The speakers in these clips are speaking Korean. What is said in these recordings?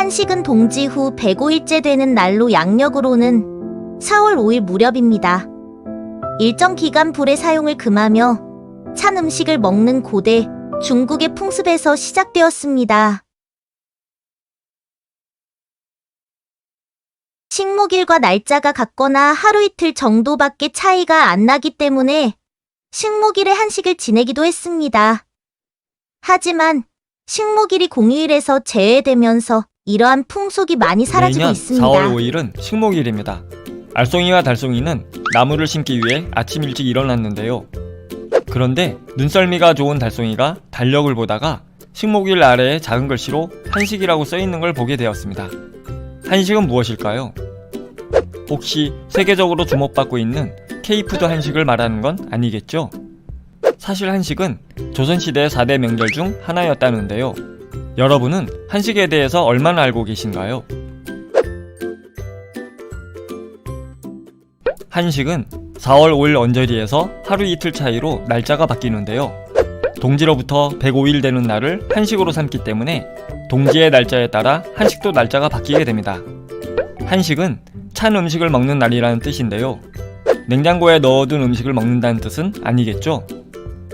한식은 동지 후 105일째 되는 날로 양력으로는 4월 5일 무렵입니다. 일정 기간 불의 사용을 금하며 찬 음식을 먹는 고대 중국의 풍습에서 시작되었습니다. 식목일과 날짜가 같거나 하루 이틀 정도밖에 차이가 안 나기 때문에 식목일에 한식을 지내기도 했습니다. 하지만 식목일이 공휴일에서 제외되면서 이러한 풍속이 많이 사라지고 매년 있습니다. 4월 5일은 식목일입니다. 알송이와 달송이는 나무를 심기 위해 아침 일찍 일어났는데요. 그런데 눈썰미가 좋은 달송이가 달력을 보다가 식목일 아래에 작은 글씨로 한식이라고 써있는 걸 보게 되었습니다. 한식은 무엇일까요? 혹시 세계적으로 주목받고 있는 K푸드 한식을 말하는 건 아니겠죠? 사실 한식은 조선시대 4대 명절 중 하나였다는데요. 여러분은 한식에 대해서 얼마나 알고 계신가요? 한식은 4월 5일 언저리에서 하루 이틀 차이로 날짜가 바뀌는데요. 동지로부터 105일 되는 날을 한식으로 삼기 때문에 동지의 날짜에 따라 한식도 날짜가 바뀌게 됩니다. 한식은 찬 음식을 먹는 날이라는 뜻인데요. 냉장고에 넣어둔 음식을 먹는다는 뜻은 아니겠죠?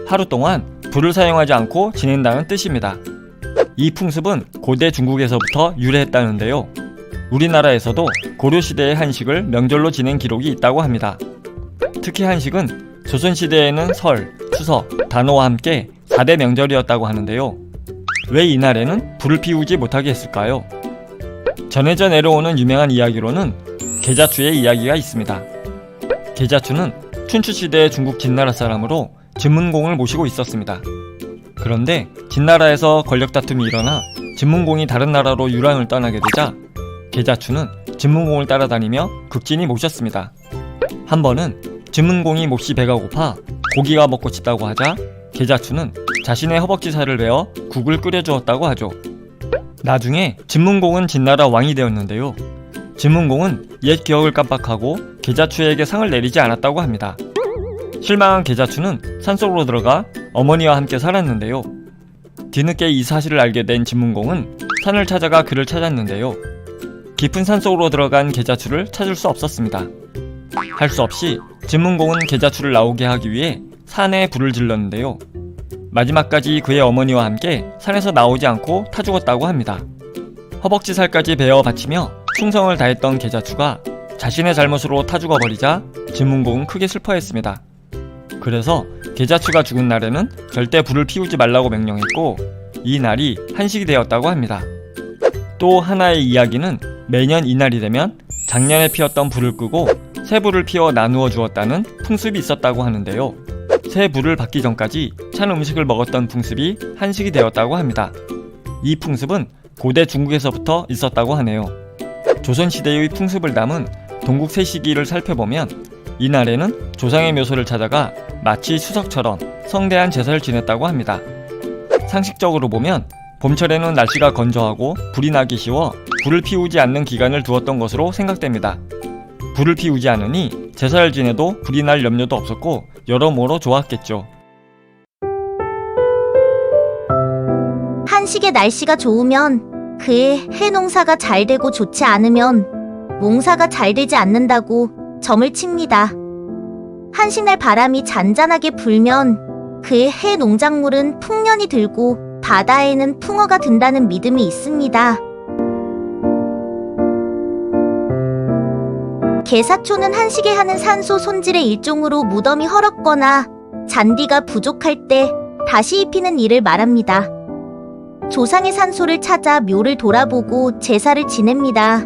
하루 동안 불을 사용하지 않고 지낸다는 뜻입니다. 이 풍습은 고대 중국에서부터 유래했다는데요. 우리나라에서도 고려시대의 한식을 명절로 지낸 기록이 있다고 합니다. 특히 한식은 조선시대에는 설, 추석, 단오와 함께 4대 명절이었다고 하는데요. 왜 이날에는 불을 피우지 못하게 했을까요? 전해져 내려오는 유명한 이야기로는 계자추의 이야기가 있습니다. 계자추는 춘추시대의 중국 진나라 사람으로 진문공을 모시고 있었습니다. 그런데 진나라에서 권력 다툼이 일어나 진문공이 다른 나라로 유랑을 떠나게 되자 계자추는 진문공을 따라다니며 극진히 모셨습니다. 한 번은 진문공이 몹시 배가 고파 고기가 먹고 싶다고 하자 계자추는 자신의 허벅지 살을 베어 국을 끓여주었다고 하죠. 나중에 진문공은 진나라 왕이 되었는데요. 진문공은 옛 기억을 깜빡하고 계자추에게 상을 내리지 않았다고 합니다. 실망한 계자추는 산속으로 들어가 어머니와 함께 살았는데요. 뒤늦게 이 사실을 알게 된 진문공은 산을 찾아가 그를 찾았는데요. 깊은 산속으로 들어간 계자추를 찾을 수 없었습니다. 할 수 없이 진문공은 계자추를 나오게 하기 위해 산에 불을 질렀는데요. 마지막까지 그의 어머니와 함께 산에서 나오지 않고 타 죽었다고 합니다. 허벅지 살까지 베어 바치며 충성을 다했던 계자추가 자신의 잘못으로 타 죽어버리자 진문공은 크게 슬퍼했습니다. 그래서 계자추가 죽은 날에는 절대 불을 피우지 말라고 명령했고 이 날이 한식이 되었다고 합니다. 또 하나의 이야기는 매년 이날이 되면 작년에 피웠던 불을 끄고 새 불을 피워 나누어 주었다는 풍습이 있었다고 하는데요. 새 불을 받기 전까지 찬 음식을 먹었던 풍습이 한식이 되었다고 합니다. 이 풍습은 고대 중국에서부터 있었다고 하네요. 조선시대의 풍습을 담은 동국 세시기를 살펴보면 이날에는 조상의 묘소를 찾아가 마치 추석처럼 성대한 제사를 지냈다고 합니다. 상식적으로 보면 봄철에는 날씨가 건조하고 불이 나기 쉬워 불을 피우지 않는 기간을 두었던 것으로 생각됩니다. 불을 피우지 않으니 제사를 지내도 불이 날 염려도 없었고 여러모로 좋았겠죠. 한식의 날씨가 좋으면 그의 해농사가 잘 되고 좋지 않으면 농사가 잘 되지 않는다고 점을 칩니다. 한식날 바람이 잔잔하게 불면 그의 해 농작물은 풍년이 들고 바다에는 풍어가 든다는 믿음이 있습니다. 계사초는 한식에 하는 산소 손질의 일종으로 무덤이 헐었거나 잔디가 부족할 때 다시 입히는 일을 말합니다. 조상의 산소를 찾아 묘를 돌아보고 제사를 지냅니다.